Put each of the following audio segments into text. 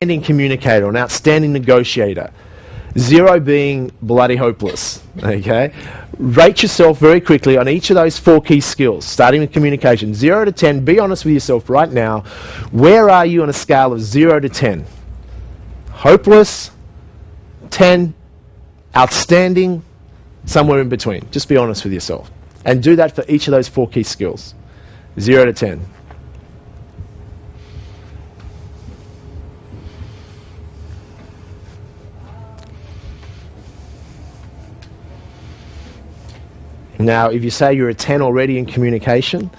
outstanding communicator, an outstanding negotiator. 0 being bloody hopeless, okay? Rate yourself very quickly on each of those 4 key skills, starting with communication. 0 to 10, be honest with yourself right now. Where are you on a scale of 0 to 10? Hopeless, 10, outstanding, somewhere in between. Just be honest with yourself. And do that for each of those 4 key skills. 0 to 10. Now, if you say you're a 10 already in communication,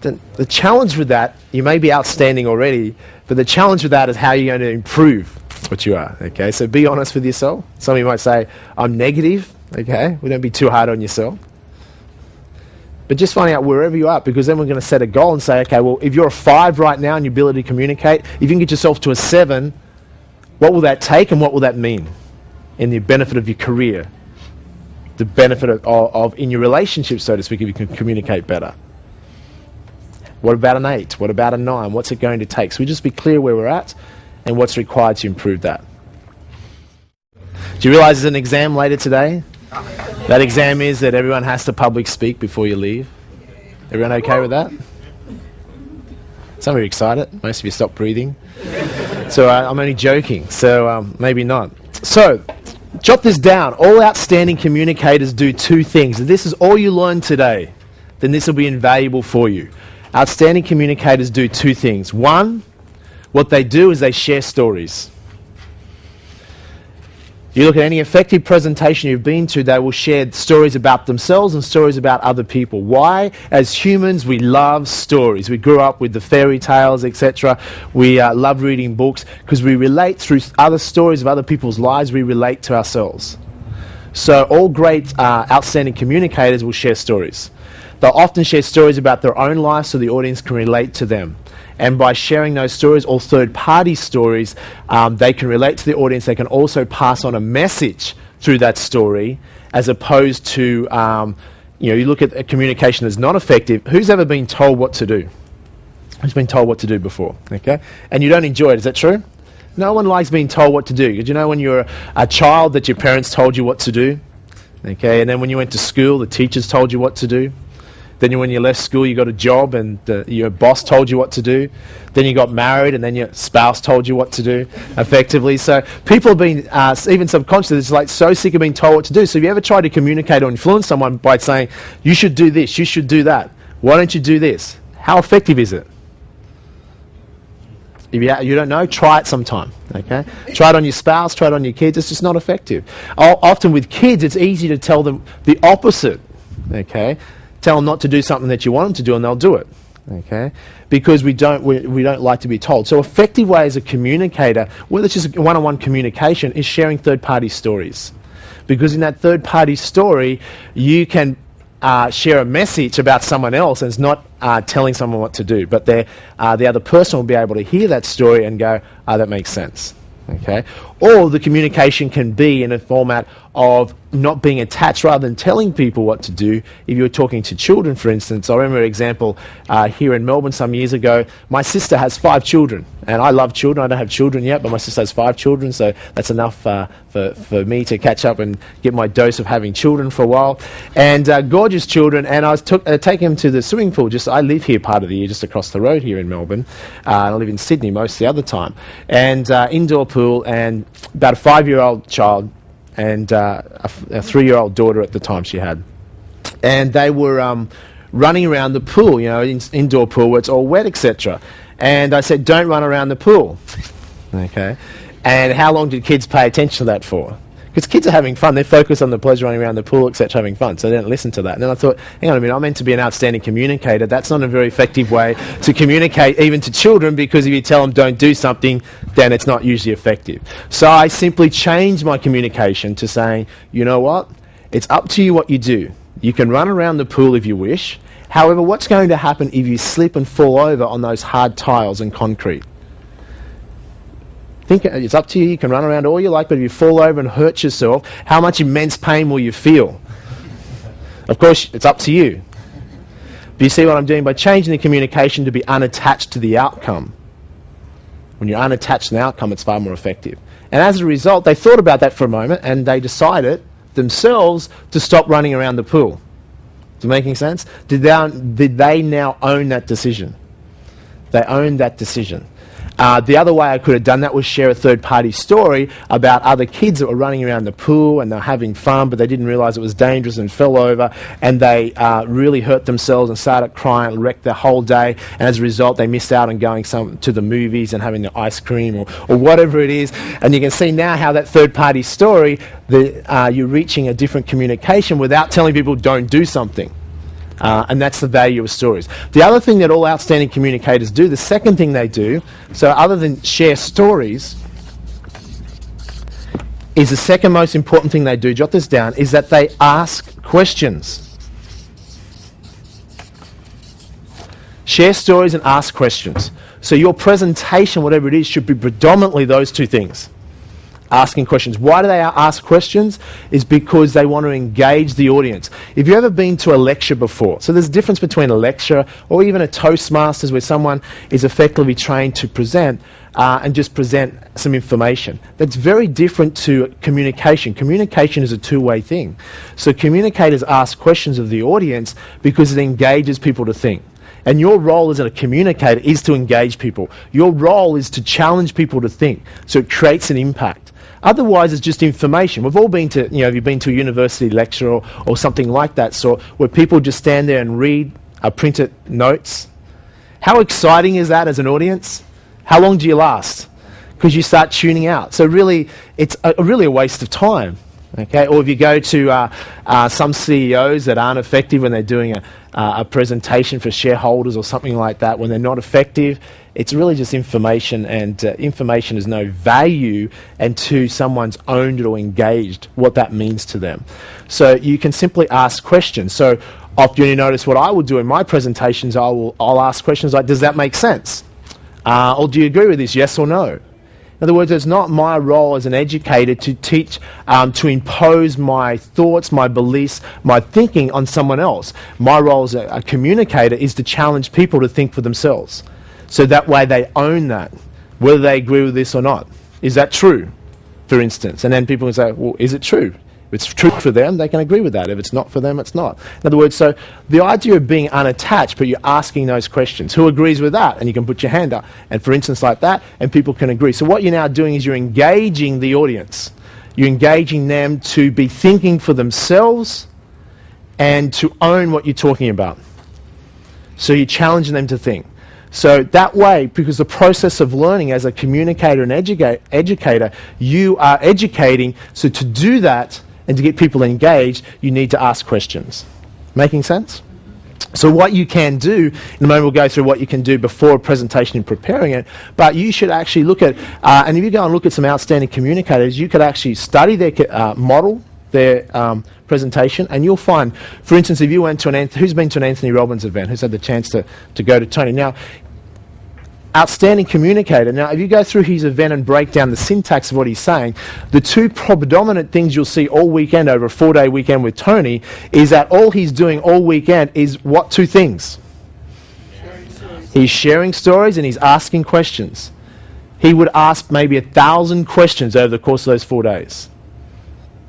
then the challenge with that, you may be outstanding already, but the challenge with that is how you're going to improve what you are, okay? So be honest with yourself. Some of you might say, I'm negative, okay? Well, don't be too hard on yourself. But just finding out wherever you are, because then we're going to set a goal and say, okay, well, if you're a 5 right now in your ability to communicate, if you can get yourself to a 7, what will that take and what will that mean in the benefit of your career? The benefit of in your relationship, so to speak, if you can communicate better. What about an 8? What about a 9? What's it going to take? So we just be clear where we're at and what's required to improve that. Do you realize there's an exam later today? That exam is that everyone has to public speak before you leave. Everyone okay with that? Some of you are excited. Most of you stopped breathing. So I'm only joking. So maybe not. So jot this down. All outstanding communicators do 2 things. If this is all you learn today, then this will be invaluable for you. Outstanding communicators do 2 things. 1, what they do is they share stories. You look at any effective presentation you've been to, they will share stories about themselves and stories about other people. Why? As humans, we love stories. We grew up with the fairy tales, etc. We love reading books because we relate through other stories of other people's lives. We relate to ourselves. So all great, outstanding communicators will share stories. They'll often share stories about their own life so the audience can relate to them. And by sharing those stories, or third-party stories, they can relate to the audience. They can also pass on a message through that story, as opposed to, you look at a communication that's not effective. Who's ever been told what to do? Who's been told what to do before? Okay, and you don't enjoy it. Is that true? No one likes being told what to do. Did you know when you were a child that your parents told you what to do? Okay, and then when you went to school, the teachers told you what to do. Then when you left school, you got a job and your boss told you what to do. Then you got married and then your spouse told you what to do, effectively. So people have been, even subconsciously, it's like so sick of being told what to do. So if you ever try to communicate or influence someone by saying, you should do this, you should do that, why don't you do this? How effective is it? If you don't know, try it sometime, okay? Try it on your spouse, try it on your kids. It's just not effective. Often with kids, it's easy to tell them the opposite, okay? Tell them not to do something that you want them to do and they'll do it, okay? Because we don't like to be told. So effective way as a communicator, whether it's just one-on-one communication, is sharing third-party stories. Because in that third-party story, you can share a message about someone else and it's not telling someone what to do. But the other person will be able to hear that story and go, that makes sense. Okay? Or the communication can be in a format of not being attached rather than telling people what to do. If you were talking to children, for instance, I remember an example here in Melbourne some years ago. My sister has 5 children, and I love children. I don't have children yet, but my sister has 5 children, so that's enough for me to catch up and get my dose of having children for a while. And gorgeous children, and I was taking them to the swimming pool. I live here part of the year, just across the road here in Melbourne. I live in Sydney most of the other time. And indoor pool, and about a 5-year-old child and a 3-year-old daughter at the time she had. And they were running around the pool, indoor pool where it's all wet, etc. And I said, don't run around the pool. Okay. And how long did kids pay attention to that for? Because kids are having fun. They focus on the pleasure running around the pool, etc., having fun. So they didn't listen to that. And then I thought, hang on a minute, I'm meant to be an outstanding communicator. That's not a very effective way to communicate even to children, because if you tell them don't do something, then it's not usually effective. So I simply changed my communication to saying, you know what? It's up to you what you do. You can run around the pool if you wish. However, what's going to happen if you slip and fall over on those hard tiles and concrete? It's up to you. You can run around all you like, but if you fall over and hurt yourself, how much immense pain will you feel? Of course, it's up to you. But you see what I'm doing? By changing the communication to be unattached to the outcome, When you're unattached to the outcome, it's far more effective. And as a result, they thought about that for a moment, and they decided themselves to stop running around the pool. Is it making sense? Did they now own that decision? They owned that decision. The other way I could have done that was share a third-party story about other kids that were running around the pool and they're having fun, but they didn't realise it was dangerous and fell over, and they really hurt themselves and started crying and wrecked their whole day, and as a result they missed out on going to the movies and having the ice cream or whatever it is. And you can see now how that third-party story, you're reaching a different communication without telling people don't do something. And that's the value of stories. The other thing that all outstanding communicators do, the second thing they do, so other than share stories, is the second most important thing they do, jot this down, is that they ask questions. Share stories and ask questions. So your presentation, whatever it is, should be predominantly those two things. Asking questions. Why do they ask questions? Is because they want to engage the audience. If you've ever been to a lecture before, so there's a difference between a lecture or even a Toastmasters where someone is effectively trained to present and just present some information. That's very different to communication. Communication is a two-way thing. So communicators ask questions of the audience because it engages people to think. And your role as a communicator is to engage people. Your role is to challenge people to think. So it creates an impact. Otherwise, it's just information. We've all been to, have you been to a university lecture or something like that, so where people just stand there and read printed notes? How exciting is that as an audience? How long do you last? Because you start tuning out. So really, it's really a waste of time. Okay? Or if you go to some CEOs that aren't effective when they're doing a presentation for shareholders or something like that, when they're not effective, it's really just information, and information has no value until someone's owned it or engaged what that means to them. So you can simply ask questions. So often you notice what I will do in my presentations, I'll ask questions like, does that make sense? Or do you agree with this, yes or no? In other words, it's not my role as an educator to teach, to impose my thoughts, my beliefs, my thinking on someone else. My role as a communicator is to challenge people to think for themselves. So that way they own that, whether they agree with this or not. Is that true, for instance? And then people can say, well, is it true? If it's true for them, they can agree with that. If it's not for them, it's not. In other words, so the idea of being unattached, but you're asking those questions. Who agrees with that? And you can put your hand up. And for instance, like that, and people can agree. So what you're now doing is you're engaging the audience. You're engaging them to be thinking for themselves and to own what you're talking about. So you're challenging them to think. So that way, because the process of learning as a communicator and educator, you are educating. So to do that and to get people engaged, you need to ask questions. Making sense? So what you can do, in a moment we'll go through what you can do before a presentation and preparing it, but you should actually look at, and if you go and look at some outstanding communicators, you could actually study their model, their presentation, and you'll find, for instance, if you went to who's been to an Anthony Robbins event, who's had the chance to go to Tony? Now, outstanding communicator. Now, if you go through his event and break down the syntax of what he's saying, the two predominant things you'll see all weekend over a 4-day weekend with Tony is that all he's doing all weekend is what two things? He's sharing stories and he's asking questions. He would ask maybe 1,000 questions over the course of those 4 days.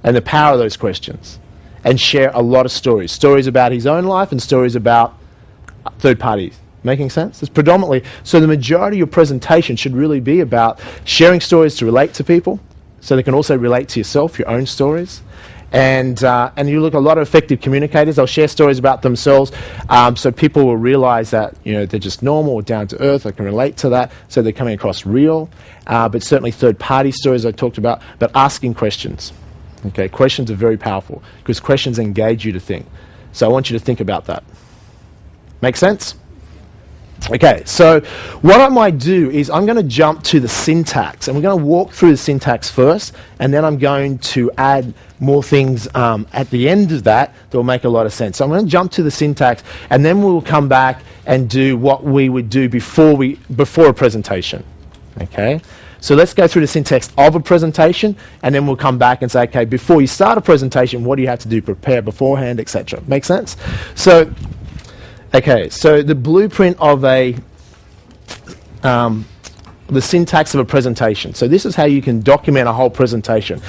And the power of those questions. And share a lot of stories. Stories about his own life and stories about third parties. Making sense? It's predominantly, so the majority of your presentation should really be about sharing stories to relate to people, so they can also relate to yourself, your own stories. And you look at a lot of effective communicators, they'll share stories about themselves, so people will realize that they're just normal or down to earth, they can relate to that, so they're coming across real. But certainly third-party stories I talked about, but asking questions. Okay, questions are very powerful, because questions engage you to think. So I want you to think about that. Make sense? Okay, so what I might do is I'm going to jump to the syntax, and we're going to walk through the syntax first, and then I'm going to add more things at the end of that will make a lot of sense. So I'm going to jump to the syntax, and then we'll come back and do what we would do before a presentation. Okay, so let's go through the syntax of a presentation, and then we'll come back and say, okay, before you start a presentation, what do you have to do? Prepare beforehand, etc. Make sense? So okay, so the blueprint of a the syntax of a presentation. So this is how you can document a whole presentation.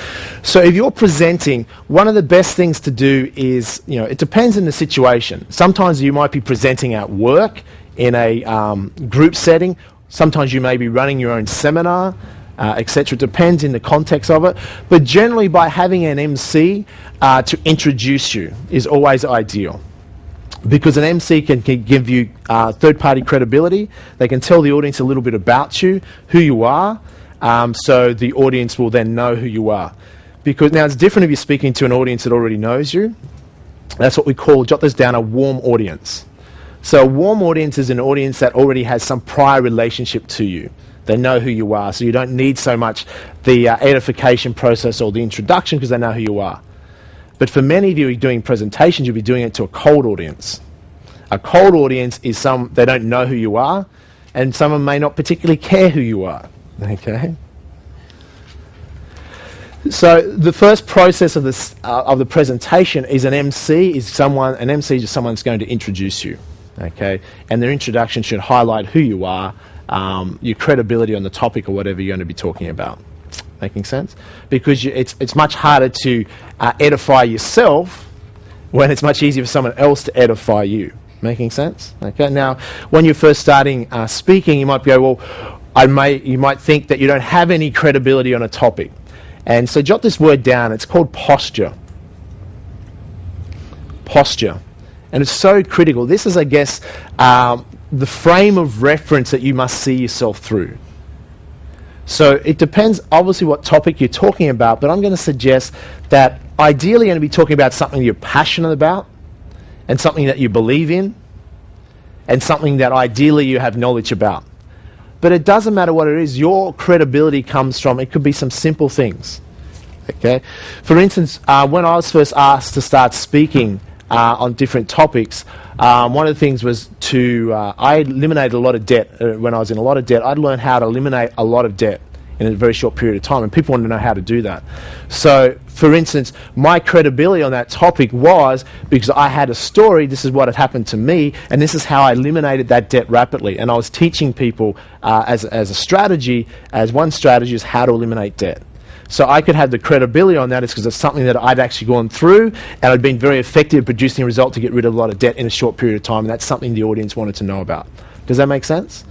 So if you're presenting, one of the best things to do is, it depends on the situation. Sometimes you might be presenting at work in a group setting. Sometimes you may be running your own seminar, etc. It depends in the context of it. But generally, by having an MC to introduce you is always ideal. Because an MC can give you third-party credibility. They can tell the audience a little bit about you, who you are, so the audience will then know who you are. Because now it's different if you're speaking to an audience that already knows you. That's what we call, jot this down, a warm audience. So a warm audience is an audience that already has some prior relationship to you. They know who you are, so you don't need so much the edification process or the introduction because they know who you are. But for many of you doing presentations, you'll be doing it to a cold audience. A cold audience is they don't know who you are, and someone may not particularly care who you are. Okay. So the first process of the presentation is an MC is someone. An MC is someone that's going to introduce you. Okay, and their introduction should highlight who you are, your credibility on the topic or whatever you're going to be talking about. Making sense? Because it's much harder to edify yourself when it's much easier for someone else to edify you. Making sense? Okay. Now, when you're first starting speaking, you might go, well, you might think that you don't have any credibility on a topic, and so jot this word down. It's called posture. Posture, and it's so critical. This is, I guess, the frame of reference that you must see yourself through. So it depends, obviously, what topic you're talking about, but I'm going to suggest that ideally you're going to be talking about something you're passionate about and something that you believe in and something that ideally you have knowledge about. But it doesn't matter what it is. Your credibility comes from, it could be some simple things. Okay? For instance, when I was first asked to start speaking on different topics, one of the things was I eliminated a lot of debt. When I was in a lot of debt, I'd learned how to eliminate a lot of debt in a very short period of time, and people wanted to know how to do that. So, for instance, my credibility on that topic was because I had a story, this is what had happened to me, and this is how I eliminated that debt rapidly. And I was teaching people as a strategy, as one strategy is how to eliminate debt. So I could have the credibility on that is because it's something that I'd actually gone through and I'd been very effective at producing a result to get rid of a lot of debt in a short period of time, and that's something the audience wanted to know about. Does that make sense?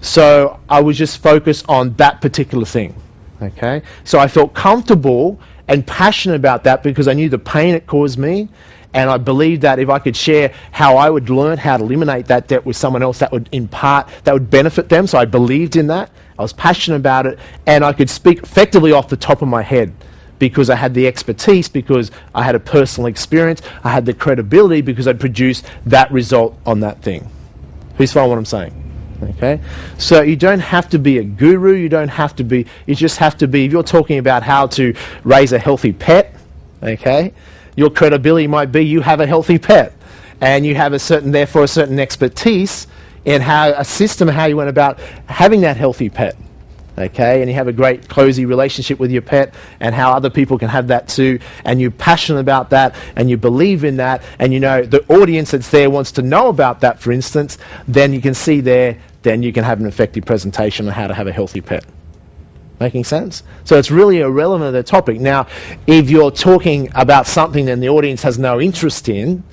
So I was just focused on that particular thing. Okay? So I felt comfortable and passionate about that because I knew the pain it caused me, and I believed that if I could share how I would learn how to eliminate that debt with someone else, that would benefit them. So I believed in that. I was passionate about it, and I could speak effectively off the top of my head because I had the expertise, because I had a personal experience, I had the credibility because I'd produced that result on that thing. Who's following what I'm saying? Okay? So you don't have to be a guru, you just have to be, if you're talking about how to raise a healthy pet, okay, your credibility might be you have a healthy pet, and you have a certain expertise in how you went about having that healthy pet, okay? And you have a great, cozy relationship with your pet and how other people can have that too, and you're passionate about that, and you believe in that, and you know the audience that's there wants to know about that, for instance, then you can see there, then you can have an effective presentation on how to have a healthy pet. Making sense? So it's really irrelevant to the topic. Now, if you're talking about something that the audience has no interest in,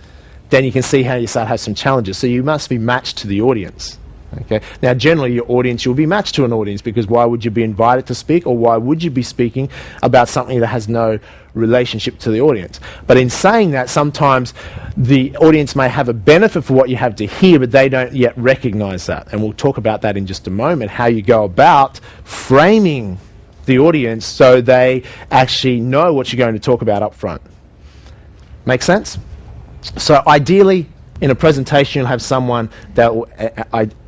then you can see how you start to have some challenges. So you must be matched to the audience. Okay. Now, generally, your audience, you'll be matched to an audience, because why would you be invited to speak, or why would you be speaking about something that has no relationship to the audience? But in saying that, sometimes the audience may have a benefit for what you have to hear, but they don't yet recognize that. And we'll talk about that in just a moment, how you go about framing the audience so they actually know what you're going to talk about up front. Make sense? So ideally, in a presentation, you'll have someone that will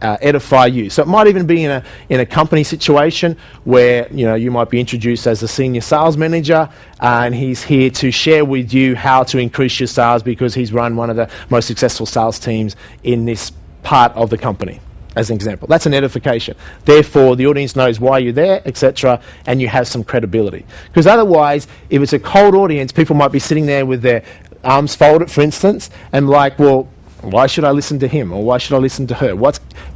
edify you. So it might even be in a company situation where you might be introduced as a senior sales manager, and he's here to share with you how to increase your sales because he's run one of the most successful sales teams in this part of the company, as an example. That's an edification. Therefore, the audience knows why you're there, etc., and you have some credibility. Because otherwise, if it's a cold audience, people might be sitting there with their arms folded, for instance, and like, well, Why should I listen to him, or why should I listen to her?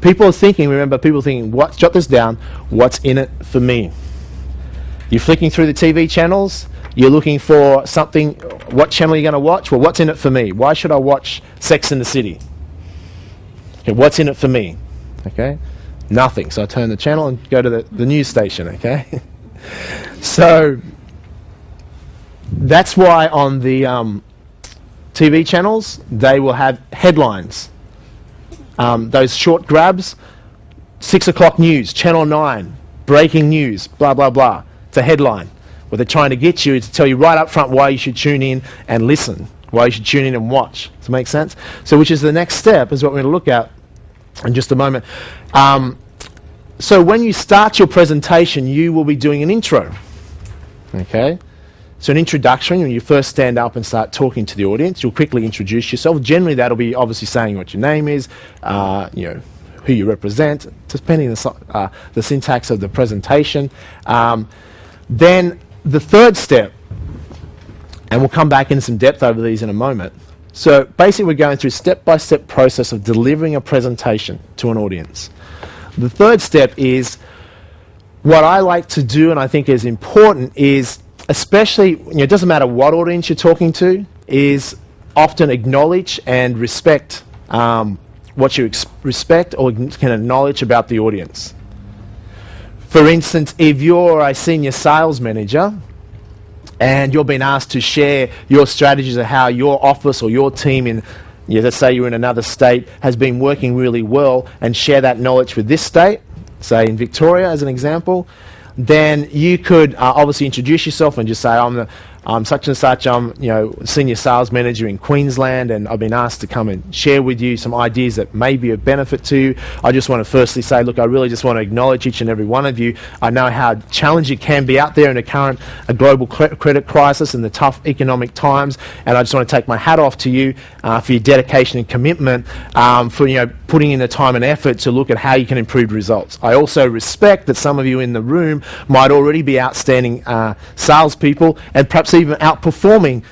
People are thinking, remember, people thinking, jot this down, what's in it for me? You're flicking through the TV channels, you're looking for something, what channel are you going to watch? Well, what's in it for me? Why should I watch Sex and the City? Okay, what's in it for me? Okay, nothing. So I turn the channel and go to the news station, okay? So that's why on the TV channels, they will have headlines. Those short grabs, 6 o'clock news, Channel 9, breaking news, blah, blah, blah. It's a headline. What they're trying to get you is to tell you right up front why you should tune in and listen, why you should tune in and watch. Does that make sense? So which is the next step, is what we're going to look at in just a moment. So when you start your presentation, you will be doing an intro. Okay? So an introduction, when you first stand up and start talking to the audience, you'll quickly introduce yourself. Generally, that'll be obviously saying what your name is, who you represent, depending on the syntax of the presentation. Then the third step, and we'll come back into some depth over these in a moment. So basically, we're going through step-by-step process of delivering a presentation to an audience. The third step is what I like to do, and I think is important, is especially, it doesn't matter what audience you're talking to, is often acknowledge and respect what you respect or can acknowledge about the audience. For instance, if you're a senior sales manager and you're being asked to share your strategies of how your office or your team in, let's say you're in another state, has been working really well, and share that knowledge with this state, say in Victoria as an example, then you could obviously introduce yourself and just say, I'm such and such, I'm senior sales manager in Queensland, and I've been asked to come and share with you some ideas that may be of benefit to you. I just want to firstly say, look, I really just want to acknowledge each and every one of you. I know how challenging it can be out there in the current global credit crisis and the tough economic times, and I just want to take my hat off to you for your dedication and commitment, for putting in the time and effort to look at how you can improve results. I also respect that some of you in the room might already be outstanding salespeople, and perhaps even outperforming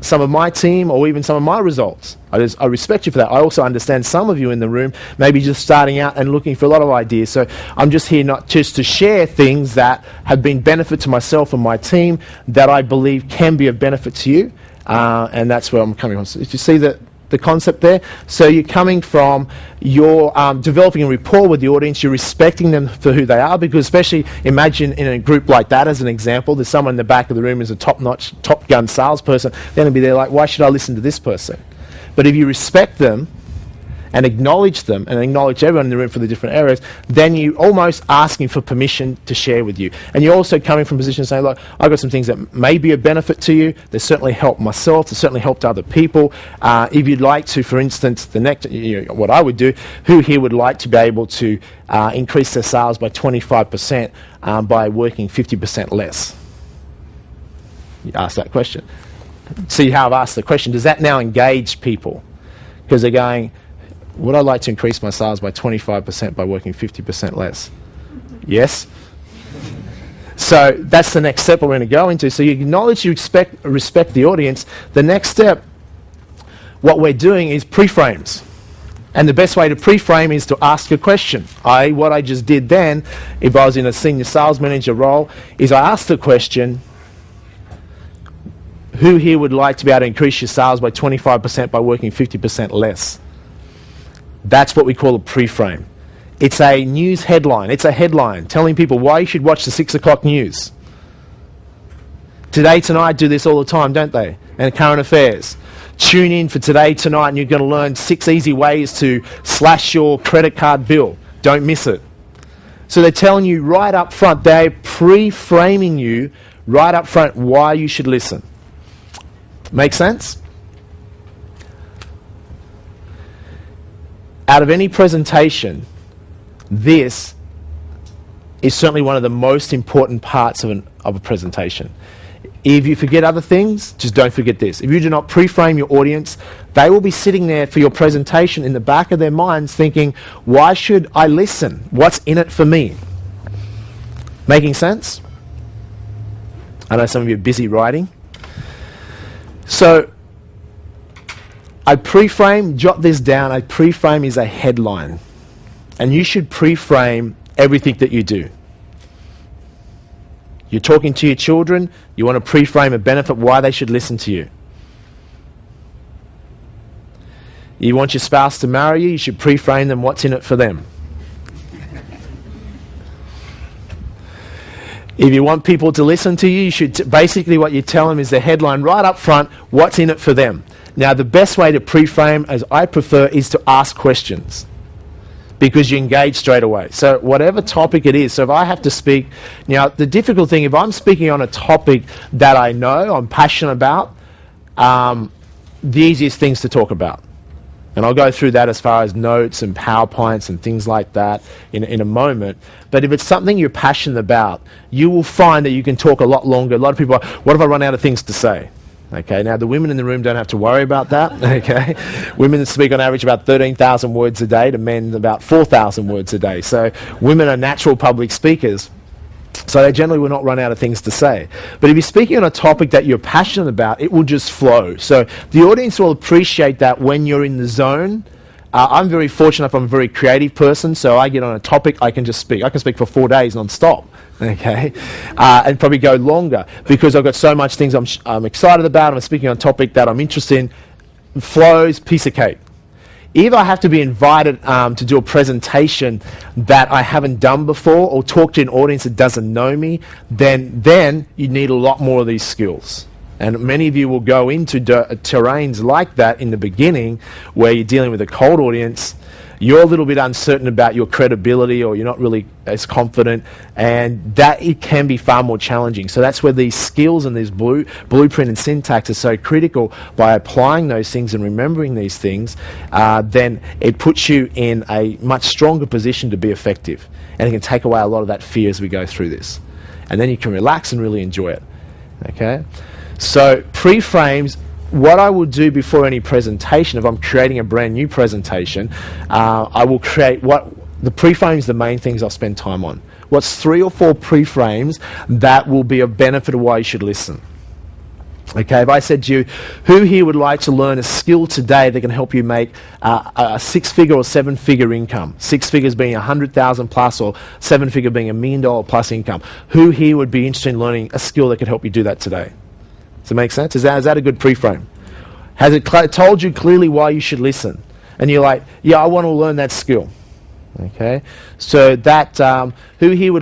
some of my team or even some of my results. I respect you for that. I also understand some of you in the room may be just starting out and looking for a lot of ideas. So I'm just here not just to share things that have been benefit to myself and my team that I believe can be of benefit to you, and that's where I'm coming from. So if you see the concept there, so you're coming from, you're developing a rapport with the audience, you're respecting them for who they are, because especially imagine in a group like that as an example, there's someone in the back of the room who's a top-notch, Top Gun salesperson, they're going to be there like, why should I listen to this person? But if you respect them and acknowledge them and acknowledge everyone in the room for the different areas, then you're almost asking for permission to share with you. And you're also coming from a position saying, look, I've got some things that may be of benefit to you. They certainly helped myself. They certainly helped other people. If you'd like to, for instance, what I would do, who here would like to be able to increase their sales by 25% by working 50% less? You ask that question. See how I've asked the question. Does that now engage people? Because they're going, would I like to increase my sales by 25% by working 50% less? Yes? So that's the next step we're going to go into. So you acknowledge, you respect the audience. The next step, what we're doing is pre-frames. And the best way to pre-frame is to ask a question. What I just did then, if I was in a senior sales manager role, is I asked the question, who here would like to be able to increase your sales by 25% by working 50% less? That's what we call a pre-frame. It's a news headline. It's a headline telling people why you should watch the 6 o'clock news. Today Tonight do this all the time, don't they? And current affairs. Tune in for Today Tonight and you're going to learn 6 easy ways to slash your credit card bill. Don't miss it. So they're telling you right up front, they're pre-framing you right up front why you should listen. Make sense? Out of any presentation, this is certainly one of the most important parts of a presentation. If you forget other things, just don't forget this. If you do not pre-frame your audience, they will be sitting there for your presentation in the back of their minds thinking, why should I listen? What's in it for me? Making sense? I know some of you are busy writing. So A pre-frame, jot this down, a pre-frame is a headline. And you should pre-frame everything that you do. You're talking to your children, you want to pre-frame a benefit, why they should listen to you. You want your spouse to marry you, you should pre-frame them what's in it for them. If you want people to listen to you, you should basically what you tell them is the headline right up front, what's in it for them. Now the best way to pre-frame, as I prefer, is to ask questions, because you engage straight away. So whatever topic it is, so if I have to speak, now the difficult thing, if I'm speaking on a topic that I know, I'm passionate about, the easiest things to talk about. And I'll go through that as far as notes and PowerPoints and things like that in a moment. But if it's something you're passionate about, you will find that you can talk a lot longer. A lot of people are, what if I run out of things to say? Okay, now the women in the room don't have to worry about that, okay? Women speak on average about 13,000 words a day to men about 4,000 words a day. So women are natural public speakers. So they generally will not run out of things to say. But if you're speaking on a topic that you're passionate about, it will just flow. So the audience will appreciate that when you're in the zone. I'm very fortunate, I'm a very creative person, so I get on a topic, I can just speak. I can speak for 4 days non-stop, okay? And probably go longer, because I've got so much things I'm excited about, I'm speaking on a topic that I'm interested in. Flows, piece of cake. If I have to be invited to do a presentation that I haven't done before, or talk to an audience that doesn't know me, then you need a lot more of these skills. And many of you will go into terrains like that in the beginning, where you're dealing with a cold audience, you're a little bit uncertain about your credibility, or you're not really as confident, and that it can be far more challenging. So that's where these skills and this blueprint and syntax are so critical. By applying those things and remembering these things, then it puts you in a much stronger position to be effective. And it can take away a lot of that fear as we go through this. And then you can relax and really enjoy it. Okay? So pre-frames, what I will do before any presentation, if I'm creating a brand new presentation, I will create the pre-frames, the main things I'll spend time on. What's 3 or 4 pre-frames that will be of benefit of why you should listen. Okay, if I said to you, who here would like to learn a skill today that can help you make a 6-figure or 7-figure income? 6 figures being 100,000 plus, or 7-figure being $1 million plus income. Who here would be interested in learning a skill that could help you do that today? Does it make sense? Is that a good pre-frame? Has it told you clearly why you should listen? And you're like, yeah, I want to learn that skill. Okay, so that who here would